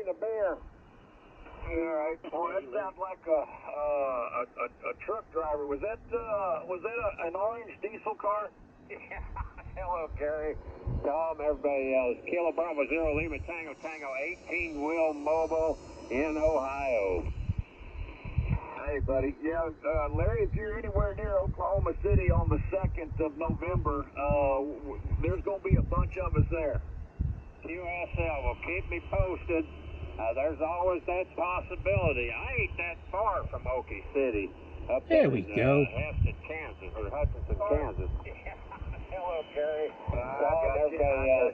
Larry the Bear. All right. Well, that sounds like a truck driver. Was that an orange diesel car? Hello, Gary. Tom, everybody else. Kilo Bravo 0 Lima Tango Tango 18-wheel mobile in Ohio. Hey, buddy. Yeah, Larry, if you're anywhere near Oklahoma City on the 2nd of November, there's going to be a bunch of us there. QSL will keep me posted. There's always that possibility. I ain't that far from Okie City. Up there we go. Heston, Kansas, or Hutchinson, Kansas. Hello, Gary.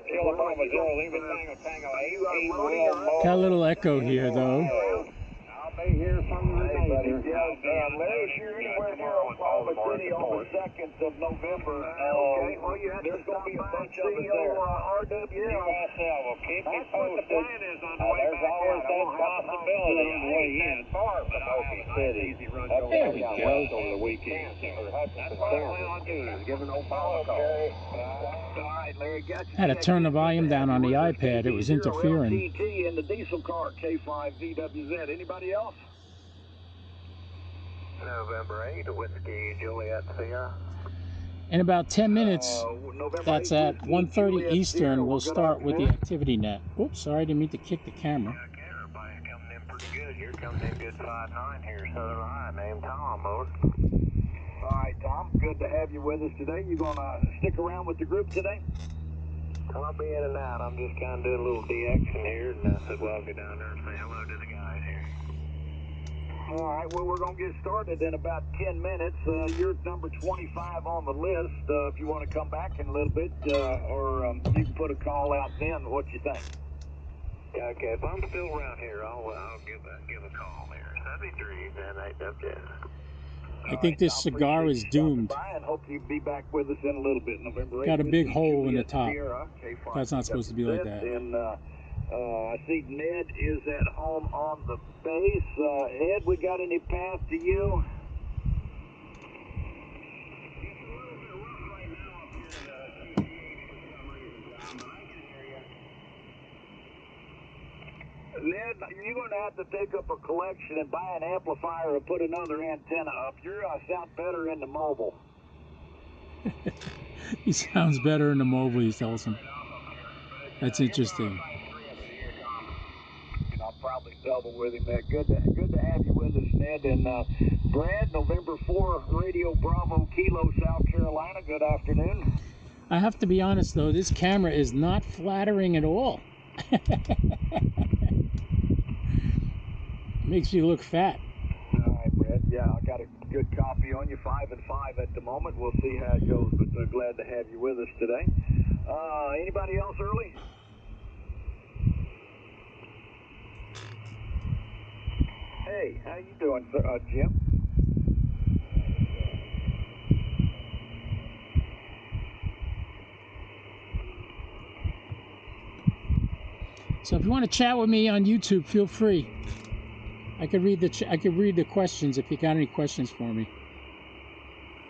Kilo Bravo 0 Lima Tango Tango 18-wheel mobile. Got a little echo here, though. I'll be here from the major. Larry, if you're anywhere near Oklahoma City on the 2nd of November, okay, well, you have to stop by and see RWL. QSL will keep me posted. That's what the plan is on the way back. There's always that possibility on the way in. Far from Okie City. There we go. Over the weekend. That's what I plan on doing, is giving Obama a call. All right, Larry, got you. I had to turn the volume down on the iPad. It was interfering. LTT in the diesel car, K5VWZ. Anybody else? November 8, Whiskey Juliet Sierra. In about 10 minutes, that's at 1:30 Eastern, we'll start with the activity net. Oops, sorry, I didn't mean to kick the camera. Okay, everybody's coming in pretty good. You're coming in good 5'9" here, Southern High, named Tom, over. All right, Tom, good to have you with us today. You gonna stick around with the group today? I'll be in and out. I'm just kind of doing a little DXing here, and I said, well, I'll go down there and say hello to the guys here. All right, well, we're going to get started in about 10 minutes. You're number 25 on the list. If you want to come back in a little bit, or you can put a call out then. What you think? Okay, if I'm still around here, I'll give a call there. 73, then 8WS. I think this cigar is doomed. And hope you'll be back with us in a little bit. November 8th. Got a big hole in the top. That's not supposed to be like that. And I see Ned is at home on the base. Ed, we got any path to you? Ned, you're going to have to take up a collection and buy an amplifier and put another antenna up. You're sound better in the mobile. He sounds better in the mobile, he tells him. That's interesting. I'll probably double with him, Ned. Good to have you with us, Ned. And Brad, November 4, Radio Bravo, Kilo, South Carolina. Good afternoon. I have to be honest, though, this camera is not flattering at all. Makes you look fat. All right, Brad. Yeah, I got a good copy on you, 5 and 5 at the moment. We'll see how it goes, but glad to have you with us today. Anybody else early? Hey, how you doing, Jim? So if you want to chat with me on YouTube, feel free. I could read the questions if you got any questions for me.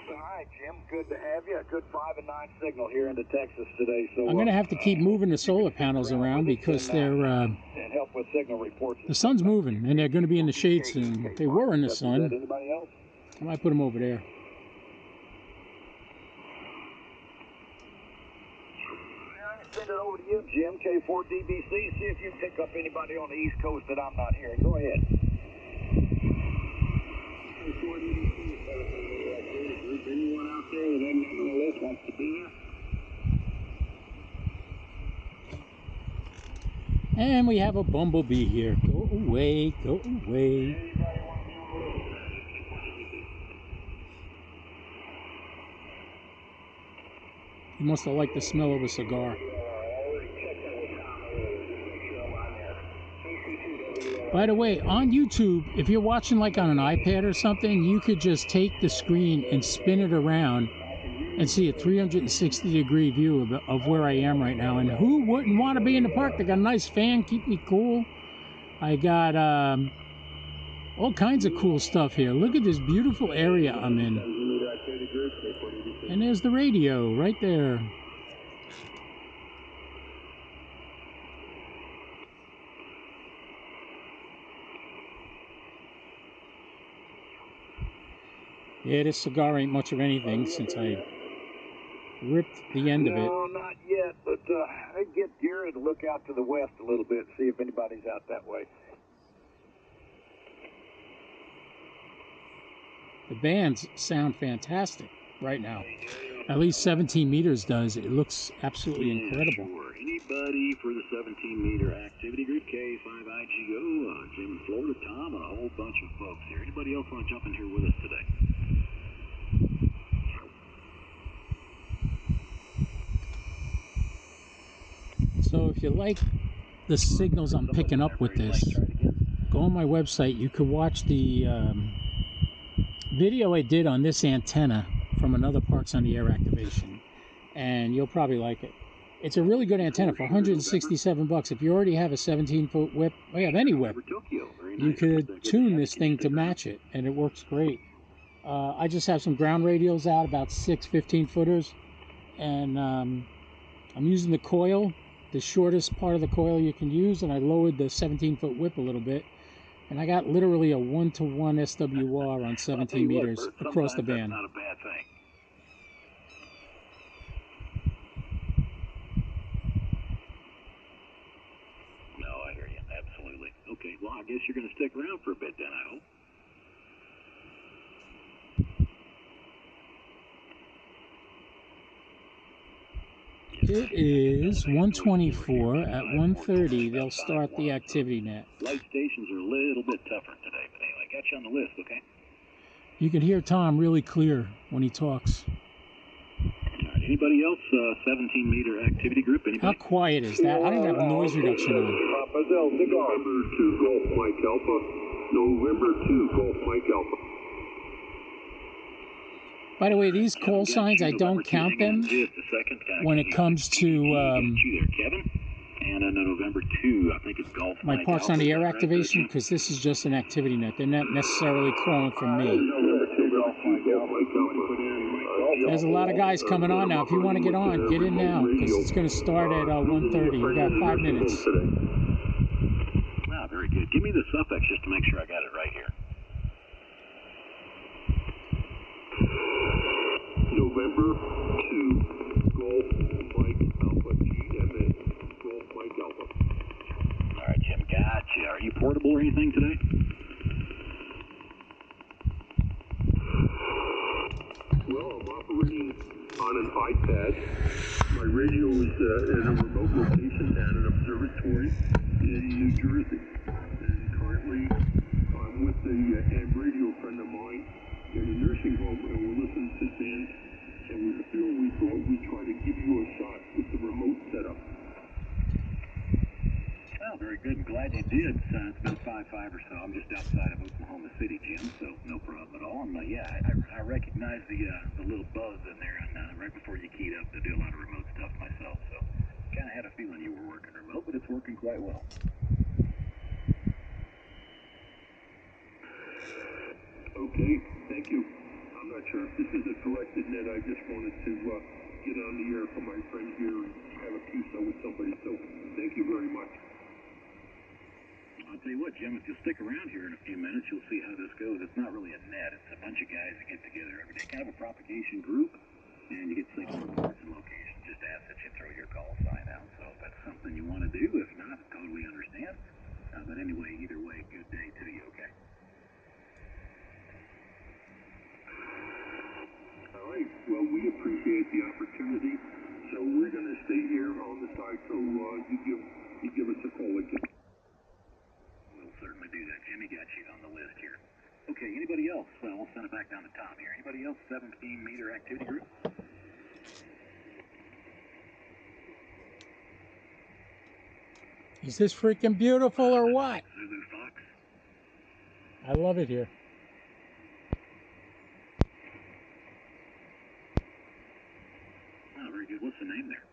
All right, Jim. Good to have you. A good 5 and 9 signal here into Texas today. So I'm going to have to keep moving the solar panels around because they're and help with signal reports. The sun's moving, and they're going to be in the shade soon. They were in the sun. Anybody else? I might put them over there. Send it over to you, Jim, K4DBC. See if you pick up anybody on the East Coast that I'm not hearing. Go ahead. Anyone out there that isn't on the list wants to be here? And we have a bumblebee here. Go away, go away. He must have liked the smell of a cigar. By the way, on YouTube, if you're watching like on an iPad or something, you could just take the screen and spin it around and see a 360-degree view of where I am right now. And who wouldn't want to be in the park? They got a nice fan, keep me cool. I got all kinds of cool stuff here. Look at this beautiful area I'm in. And there's the radio right there. Yeah, this cigar ain't much of anything since I ripped the end of it. No, not yet, but I'd get Gary to look out to the west a little bit, see if anybody's out that way. The bands sound fantastic right now. At least 17 meters does. It looks absolutely incredible. Sure. Anybody for the 17-meter activity group, K5IGO, Jim in Florida, Tom, and a whole bunch of folks here. Anybody else want to jump in here with us today? So if you like the signals I'm picking up with this, go on my website. You can watch the video I did on this antenna from another Parks on the Air activation, and you'll probably like it. It's a really good antenna for 167 bucks. If you already have a 17-foot whip, or you have any whip, you could tune this thing to match it, and it works great. I just have some ground radios out, about 6 15-footers, and I'm using the coil, the shortest part of the coil you can use, and I lowered the 17-foot whip a little bit, and I got literally a 1-to-1 SWR on 17 meters across the band. Not a bad thing. No, I hear you. Absolutely. Okay, well, I guess you're going to stick around for a bit then, I hope. It is 1:24. At 1:30, they'll start the activity net. Light stations are a little bit tougher today, but anyway, I got you on the list, okay? You can hear Tom really clear when he talks. All right, anybody else? 17-meter activity group? Anybody? How quiet is that? I don't have a noise reduction on. November 2 Golf Mike Alpha. November 2 Golf Mike Alpha. By the way, these call signs, I don't count them when it comes to my Parks on the Air activation, because this is just an activity net. They're not necessarily calling from me. There's a lot of guys coming on now. If you want to get on, get in now, because it's going to start at 1:30. We got 5 minutes. Wow, very good. Give me the suffix just to make sure I got it right here. November 2 Golf Mike Alpha GMA Golf Mike Alpha. All right, Jim, gotcha. Are you portable or anything today? Well, I'm operating on an iPad. My radio is at a remote location at an observatory in New Jersey. And currently, I'm with a ham radio friend of mine in a nursing home, and we're listening to bands, and we feel we thought we'd try to give you a shot with the remote setup. Well, very good. I'm glad you did. It's been 5-5 or so. I'm just outside of Oklahoma City, Jim, so no problem at all. And yeah, I recognize the little buzz in there, and right before you keyed up to do a lot of remote stuff myself, so kind of had a feeling you were working remote, but it's working quite well. Okay, thank you. I'm not sure if this is a directed net. I just wanted to get on the air for my friend here and have a QSO with somebody, so thank you very much. I'll tell you what, Jim, if you'll stick around here in a few minutes, you'll see how this goes. It's not really a net. It's a bunch of guys that get together every day, kind of a propagation group, and you get signal reports and locations. Just ask that you throw your call sign out. So if that's something you want to do, if not, I totally understand. But anyway, either way, good day to you, okay? All right. Well, we appreciate the opportunity, so we're going to stay here on the side. So you give us a call again. We'll certainly do that. Jimmy got you on the list here. Okay. Anybody else? We'll send it back down to Tom here. Anybody else? 17-meter activity group. Is this freaking beautiful or what? Zulu Fox. I love it here. Oh, very good. What's the name there?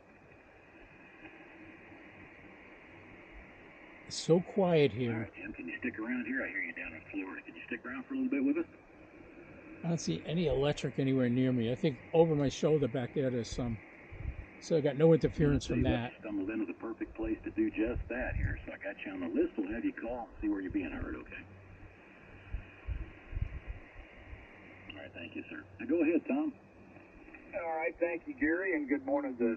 It's so quiet here. All right, Jim, can you stick around here? I hear you down in Florida. Can you stick around for a little bit with us? I don't see any electric anywhere near me. I think over my shoulder back there there's some. So I got no interference from that. Stumbled into the perfect place to do just that here. So I got you on the list. We'll have you call and see where you're being heard, okay? All right, right, thank you, sir. Now go ahead, Tom. All right, thank you, Gary, and good morning to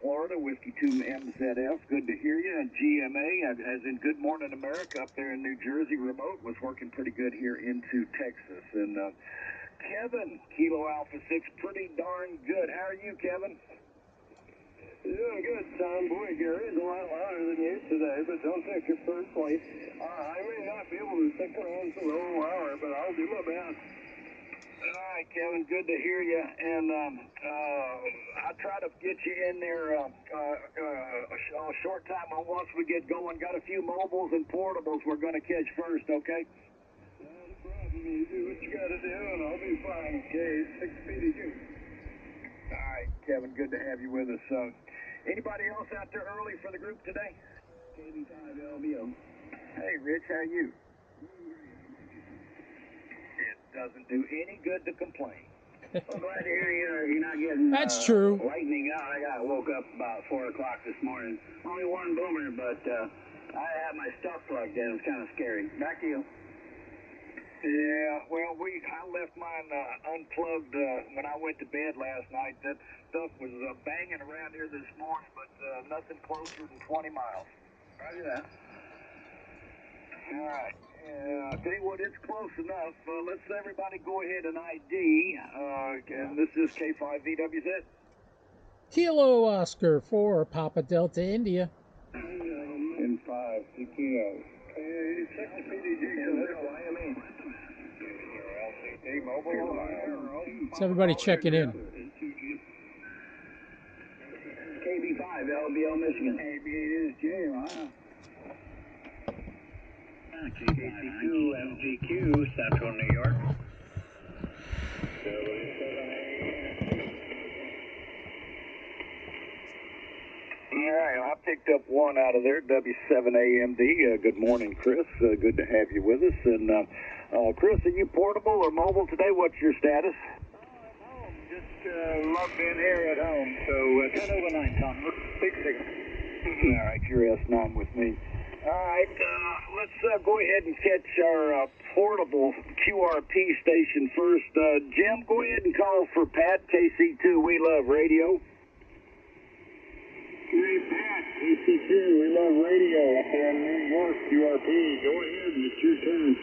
Florida, Whiskey 2MZF. Good to hear you. And GMA, as in Good Morning America, up there in New Jersey, remote, was working pretty good here into Texas. And Kevin, Kilo Alpha 6, pretty darn good. How are you, Kevin? Doing good, Tom. Boy, Gary's a lot louder than you today, but don't take it personally. I may not be able to stick around for the whole hour, but I'll do my best. All right, Kevin, good to hear you. And I'll try to get you in there a short time once we get going. Got a few mobiles and portables we're going to catch first, okay? Not a problem. You do what you got to do, and I'll be fine. Okay, 6 feet of you. All right, Kevin, good to have you with us. Anybody else out there early for the group today? KB5 LBO. Hey, Rich, how are you? Doesn't do any good to complain. I'm glad to hear you're not getting That's true. lightning out. I woke up about 4 o'clock this morning. Only one boomer, but I had my stuff plugged in. It was kind of scary. Back to you. Yeah, well, I left mine unplugged when I went to bed last night. That stuff was banging around here this morning, but nothing closer than 20 miles. Roger that. All right. I'll tell you what, it's close enough. Let's everybody go ahead and ID. And this is K5VWZ. Kilo Oscar 4 Papa Delta India. In 5, CKO. Check the PDG. It's everybody checking in. KB5, LBO, Michigan. KB8 is Jim, huh? KC2, MGQ, Central New York. All right, I picked up one out of there, W7AMD. Good morning, Chris. Good to have you with us. And Chris, are you portable or mobile today? What's your status? I'm home. Just logged in here at home. So 10 over 9, Tom. Big signal. All right, you're S9 with me. All right, let's go ahead and catch our portable QRP station first. Jim, go ahead and call for Pat, KC2, We Love Radio. Hey, Pat, KC2, We Love Radio up there in New York, QRP. Go ahead, it's your turn.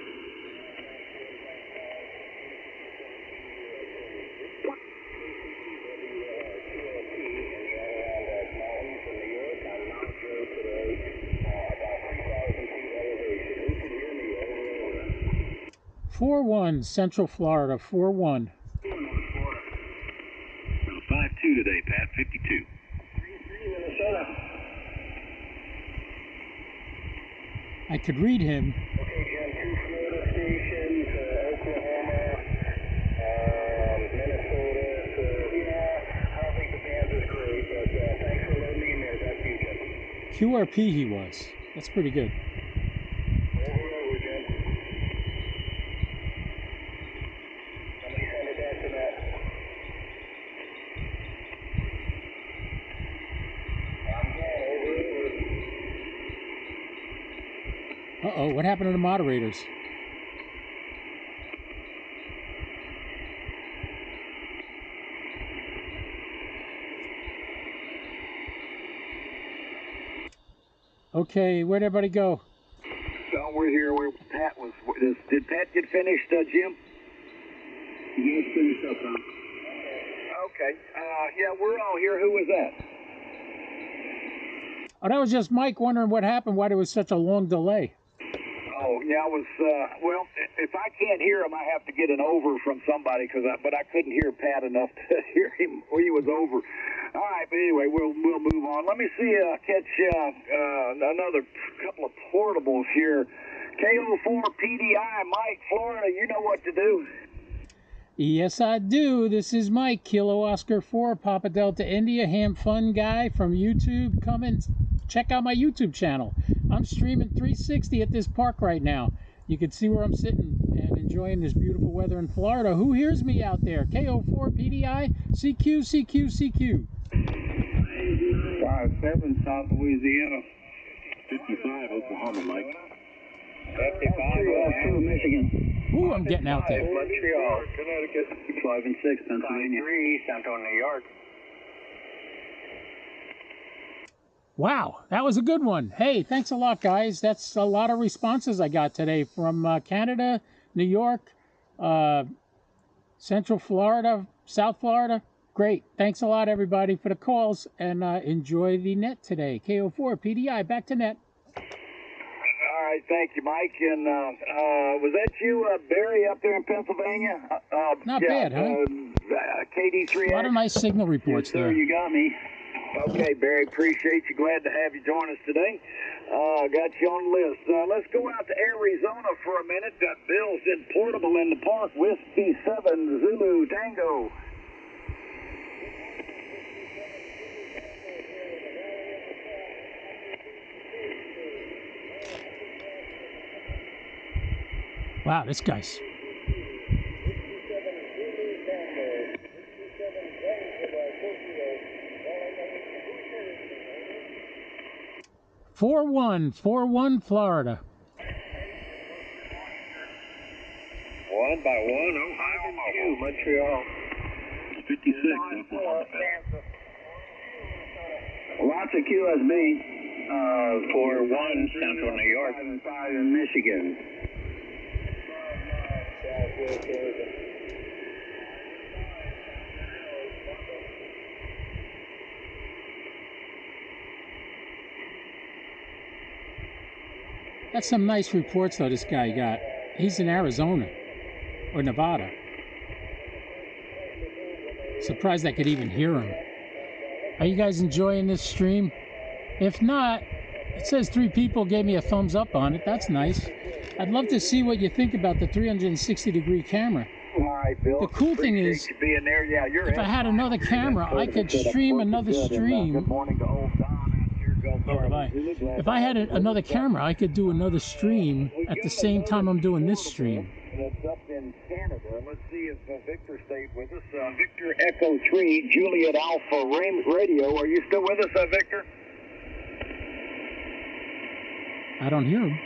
Florida. 4-1, Central Florida, 4-1. 5-2 today, Pat, 52. Minnesota. I could read him. Okay, Jim, 2 Florida stations, Oklahoma, Minnesota. Yeah, I don't think the band is great, but thanks for letting me in there. That's you, Jim. QRP he was. That's pretty good. Over, Jim. Somebody send it back to that. Uh-oh, what happened to the moderators? Okay, where'd everybody go? So we're here where Pat was. Did Pat get finished, Jim? Yes, finished up, Tom. Okay. Yeah, we're all here. Who was that? Oh, that was just Mike wondering what happened, why there was such a long delay. Oh, yeah, I was, well, if I can't hear him, I have to get an over from somebody, but I couldn't hear Pat enough to hear him when he was over. All right, but anyway, we'll move on. Let me see, catch another couple of portables here. KO4 PDI, Mike, Florida, you know what to do. Yes, I do. This is Mike, Kilo Oscar 4, Papa Delta India, ham fun guy from YouTube. Come and check out my YouTube channel. I'm streaming 360 at this park right now. You can see where I'm sitting and enjoying this beautiful weather in Florida. Who hears me out there? KO4 PDI, CQ, CQ, CQ. 5-7, South Louisiana. 55, Oklahoma, Mike. 55, Michigan. Ooh, I'm getting out there. Montreal, Connecticut. 5 and 6, Pennsylvania. 3, Central New York. Wow, that was a good one. Hey, thanks a lot, guys. That's a lot of responses I got today from Canada, New York, Central Florida, South Florida. Great. Thanks a lot, everybody, for the calls, and enjoy the net today. KO4 PDI, back to net. All right, thank you, Mike. And was that you, Barry, up there in Pennsylvania? Not bad, huh? KD3X. A lot of nice signal reports there. You got me. Okay, Barry, appreciate you. Glad to have you join us today. Got you on the list. Let's go out to Arizona for a minute. Bill's in Portable in the Park. Whiskey 7 Zulu Tango. Wow, this guy's... Four one Florida. 1 by 1, Ohio Mobile, Montreal. 56. Lots of QSB. 4-1, Central New York. 5 and 5 in Michigan. That's some nice reports, though, this guy got. He's in Arizona or Nevada. Surprised I could even hear him. Are you guys enjoying this stream? If not, it says 3 people gave me a thumbs up on it. That's nice. I'd love to see what you think about the 360-degree camera. All right, Bill. The cool thing is, you being there. Yeah, you're if I had another camera, I could stream another stream. Good morning to old Don out here. Oh, have I? If I had another camera, I could do another stream at the same time I'm doing this stream. That's up in Canada. Let's see if Victor stayed with us. Victor Echo 3, Juliet Alpha Radio. Are you still with us, Victor? I don't hear him.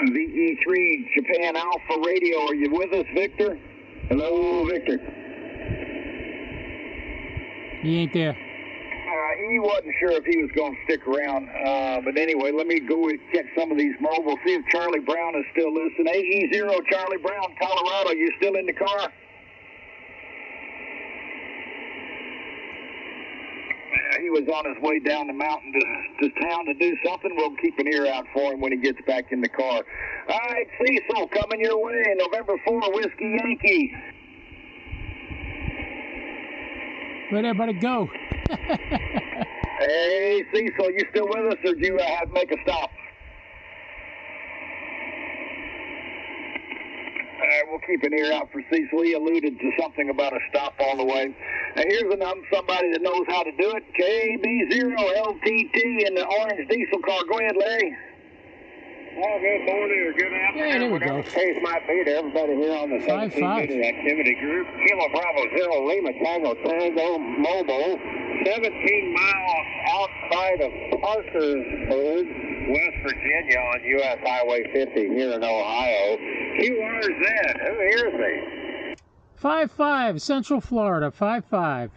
VE3 Japan Alpha Radio. Are you with us, Victor? Hello, Victor. He ain't there. He wasn't sure if he was going to stick around. But anyway, let me go and check some of these mobiles, see if Charlie Brown is still listening. AE0 Charlie Brown, Colorado, you still in the car? He was on his way down the mountain to town to do something. We'll keep an ear out for him when he gets back in the car. All right, Cecil, coming your way, November 4, Whiskey Yankee. Where'd everybody go? Hey, Cecil, you still with us, or do you have to make a stop? All right, we'll keep an ear out for Cecil. He alluded to something about a stop on the way. Now, here's somebody that knows how to do it. KB0LTT in the orange diesel car. Go ahead, Larry. Well, good morning or good afternoon. Yeah, there we whatever go. the case might be to everybody here on the 17-meter activity group. Kilo Bravo 0 Lima Tango Tango Mobile, 17 miles outside of Parkersburg, West Virginia on U.S. Highway 50 here in Ohio. QRZ, who hears me? 5-5, Central Florida, 5-5.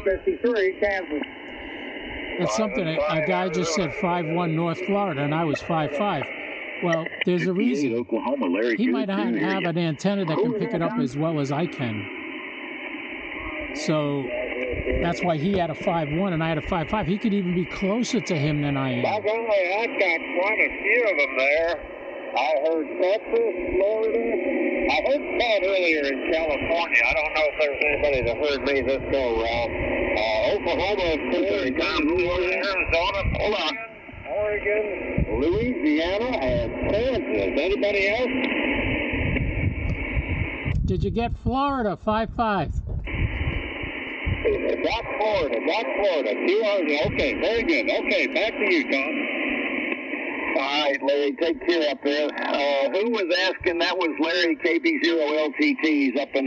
53, Kansas. That's something. A guy just said 5-1 North Florida, and I was 5-5. Well, there's a reason. Oklahoma, Larry. He might not have an antenna that can pick it up as well as I can. So that's why he had a 5-1 and I had a 5-5. He could even be closer to him than I am. By the way, I've got quite a few of them there. I heard Texas, Florida. I heard Pat earlier in California. I don't know if there's anybody that heard me this go around. Oklahoma, Florida, Arizona, Oregon, Louisiana, and Kansas. Anybody else? Did you get Florida, 5-5? Got Florida. Okay, very good. Okay, back to you, Tom. All right, Larry, take care up there. Who was asking? That was Larry, KB0LTT. He's up in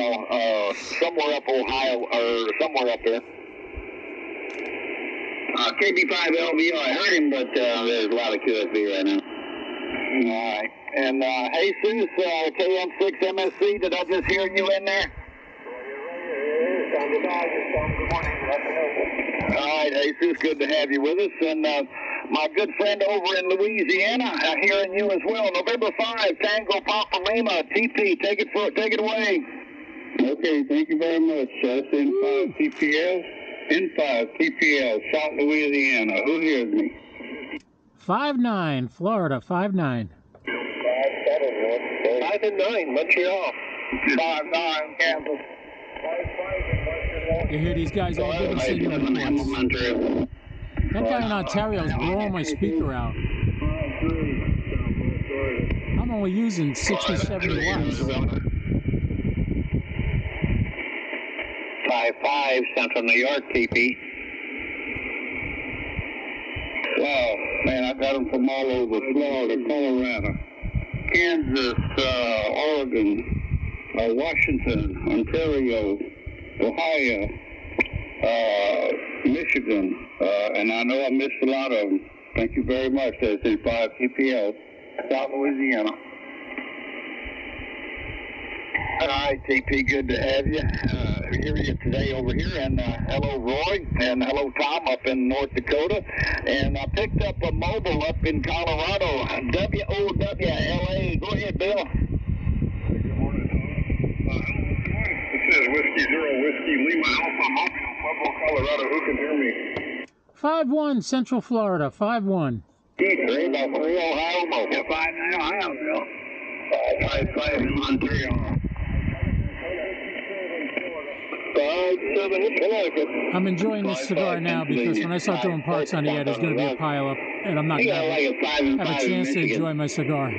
somewhere up Ohio, or somewhere up there. KB5LVO, I heard him, but there's a lot of QSB right now. All right. And Jesus, KM6MSC, did I just hear you in there? All right, Jesus, good to have you with us. And my good friend over in Louisiana, hearing you as well. November 5, Tango Papa Lima, TP, take it away. Okay, thank you very much. That's N5 TPL. N5 TPL, South Louisiana. Who hears me? 5-9, Florida, 5-9. 5-9, Montreal. 5-9, Kansas. You hear these guys all giving signal reports. That guy in Ontario is blowing my speaker out. I'm only using 60, 70 watts. 5-5, Central New York, TP. Wow, man, I got them from all over Florida, Colorado, Kansas, Oregon, Washington, Ontario, Ohio, Michigan, and I know I missed a lot of them. Thank you very much. That's in 5 TPL, South Louisiana. All right, TP, good to have you. Hear you today over here, and hello, Roy, and hello, Tom, up in North Dakota. And I picked up a mobile up in Colorado, WOWLA. Go ahead, Bill. Good morning, Tom. This is Whiskey Zero Whiskey Lima Alpha Mobile, Pueblo, Colorado. Who can hear me? 5-1, Central Florida, 5-1. 3 by 3 Ohio mobile. 5-9 Ohio, Bill. 5-5 Montreal. 5-7 Connecticut. I'm enjoying this cigar now because when I start doing parks on the air, there's going to be a pile up, and I'm not going to have a chance to enjoy my cigar.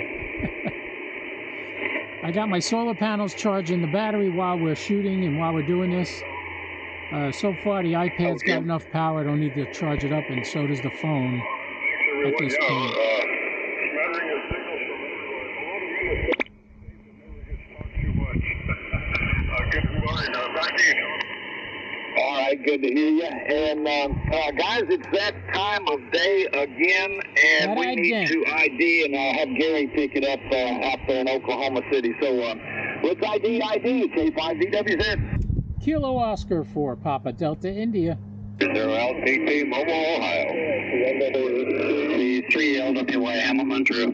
I got my solar panels charging the battery while we're shooting and while we're doing this. So far, the iPad's got enough power, I don't need to charge it up, and so does the phone at this point. All right, good to hear you. And guys, it's that time of day again, and we need to ID, and I'll have Gary pick it up out there in Oklahoma City. So let's ID K5VWZ. Kilo Oscar for Papa Delta India. 0 LTP Mobile, Ohio. The 3 LWA Hamilton, True.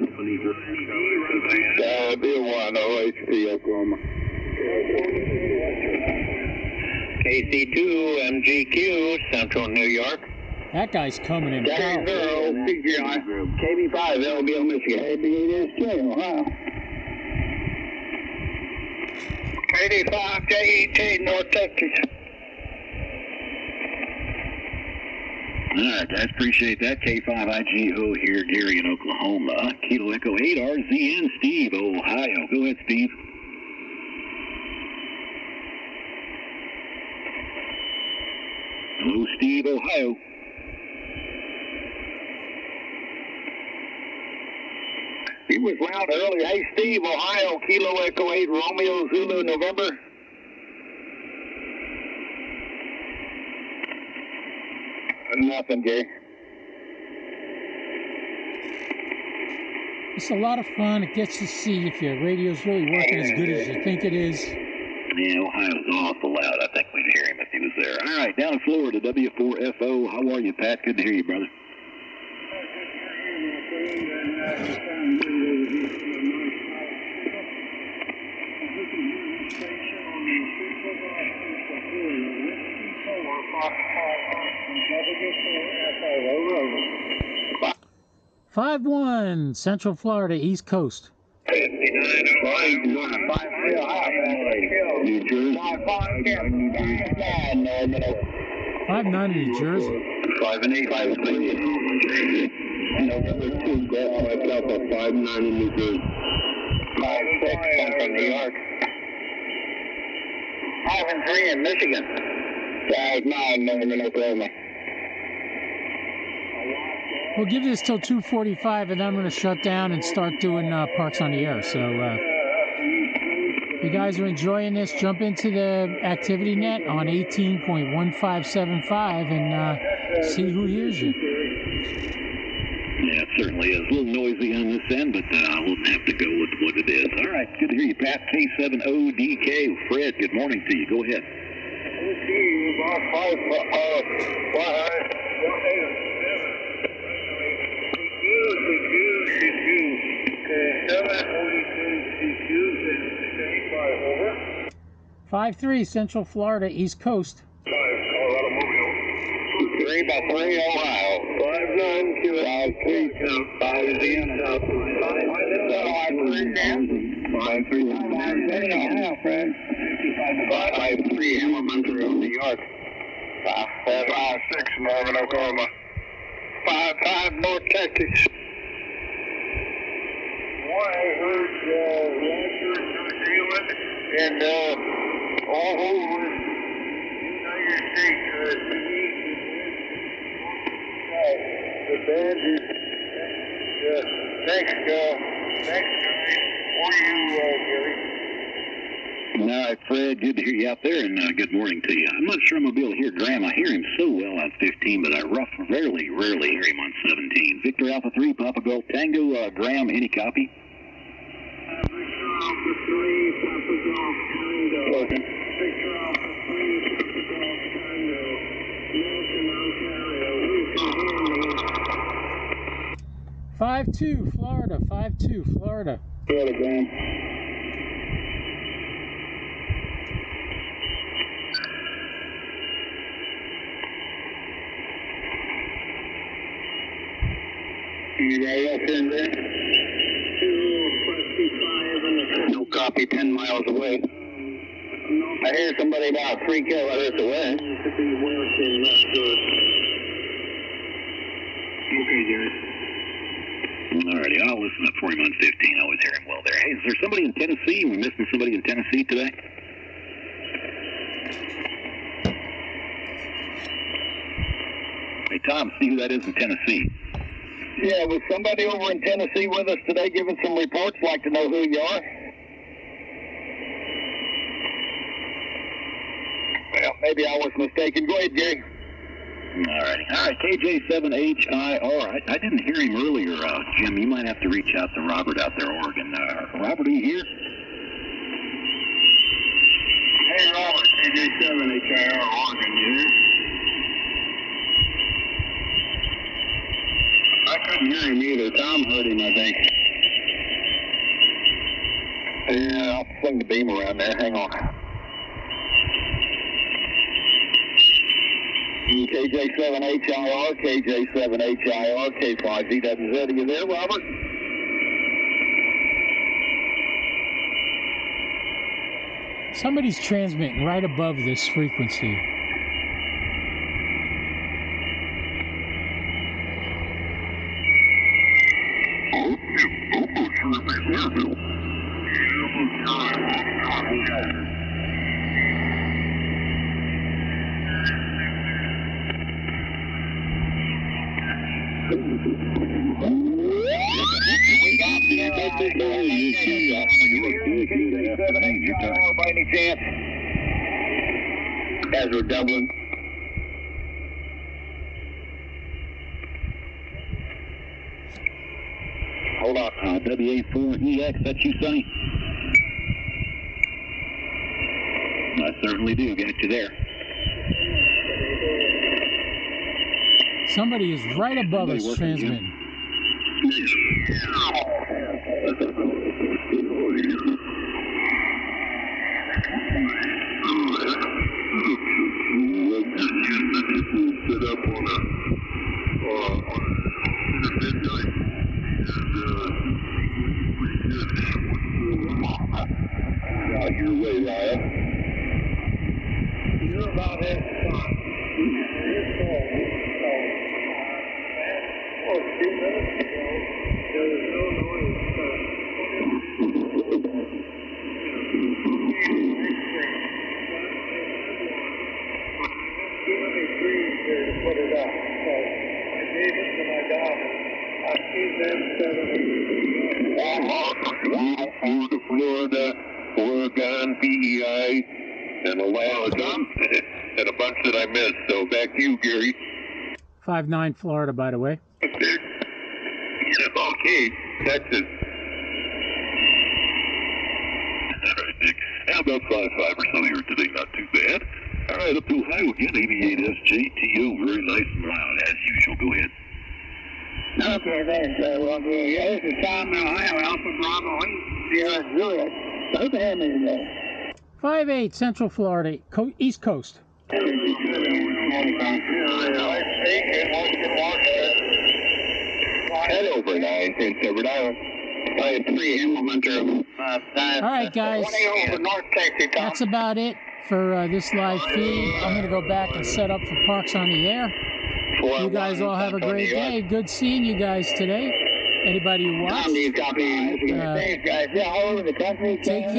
B1 OHP, Oklahoma. KC2 MGQ, Central New York. That guy's coming in. Gary 0 CGI. KB5 LBO, Michigan. KB8SJ, Ohio. KD5 JET, North Texas. All right, guys, appreciate that. K5IGO here, Gary in Oklahoma. Kilo Echo 8 RZN, Steve, Ohio. Go ahead, Steve. Hello, Steve, Ohio. He was loud earlier. Hey, Steve, Ohio, Kilo Echo 8, Romeo Zulu, November. Nothing, Gary. It's a lot of fun. It gets to see if your radio's really working as good as you think it is. Yeah, Ohio's awful loud. I think we'd hear him if he was there. All right, down in Florida, W4FO. How are you, Pat? Good to hear you, brother. Five 5-1, Central Florida, East Coast. 59 New Jersey. 5-9 in New Jersey. 5 and 8, 5 and 8. November 2, Golf Mike Alpha, 5-9 in New Jersey. 5-6, Central New York. 5 and 3 in Michigan. 5-9, Norman, Oklahoma. We'll give this till 2:45, and then I'm going to shut down and start doing parks on the air. So if you guys are enjoying this, jump into the activity net on 18.1575 and See who hears you. Yeah, it certainly is. A little noisy on this end, but we'll have to go with what it is. All right, good to hear you, Pat. K7ODK. Fred, good morning to you. Go ahead. Over. 5-3, Central Florida, East Coast. 5, Colorado Mobile. 3 by 3, Ohio. 5-9, Q. 5-3, 5 Indiana. 5-3, Ohio, Fred. 5-3, Elementary, New York. 5-6, Marvin, Oklahoma. 5-5, North Texas. Roger, New Zealand, and all over United States. The band is next guy. Or you, Gary. All right, Fred, good to hear you out there, and good morning to you. I'm not sure I'm going to be able to hear Graham. I hear him so well on 15, but I rarely hear him on 17. Victor Alpha 3, Papa Golf Tango. Graham, any copy? Victor Alpha 3, Papa Golf Tango. Victor Alpha 3, Papa Golf Tango. Milton, Ontario. We can hear me. 5-2, Florida. 5-2, Florida. Florida, Graham. Anybody else in there? 255 no copy, 10 miles away. I hear somebody about 3 kilometers away. Okay, Jerry. All righty, I'll listen up for him on 15. I always hear him well there. Hey, is there somebody in Tennessee? We're missing somebody in Tennessee today? Hey, Tom, see who that is in Tennessee. Yeah, was somebody over in Tennessee with us today giving some reports? Like to know who you are? Well, maybe I was mistaken. Go ahead, Gary. All right, KJ7HIR. I didn't hear him earlier, Jim. You might have to reach out to Robert out there, Oregon. Robert, are you here? Hey, Robert, KJ7HIR, Oregon, you there? I couldn't hear him either. Tom heard him, I think. Yeah, I'll fling the beam around there. Hang on. KJ7HIR, KJ7HIR, K5ZWZ. Are you there, Robert? Somebody's transmitting right above this frequency. By any chance? As we're doubling. Hold on. WA4EX, that's you, Sonny? I certainly do. Got you there. Somebody is right above us transmitting. Set up on a midnight, and out your way, Ryan. You're about it. A few minutes ago, there was no noise. Put it up. So I gave it to my daughter. I gave them 7. To Florida, Oregon, PEI, and Alaska, and a bunch that I missed. So back to you, Gary. 59 Florida, by the way. Okay, Texas. All right, Nick. How about 5.5 or so here today? Not too bad. All right, up to Ohio again, 88 SJTO. Very nice and loud, as usual. Go ahead. Okay, thanks. Well, yeah, this is Tom in Ohio, Alpha Bravo 8, Sierra Juliet. Hope to have me today. 5-8 Central Florida, East Coast. Head over 9, it's over down. I have 3 implementer. All right, guys. Over North Texas, Tom. That's about it for this live feed. I'm going to go back and set up for Parks on the Air. You guys all have a great day. Good seeing you guys today. Anybody who watched. Thanks, guys. Yeah, all over the country. Take care.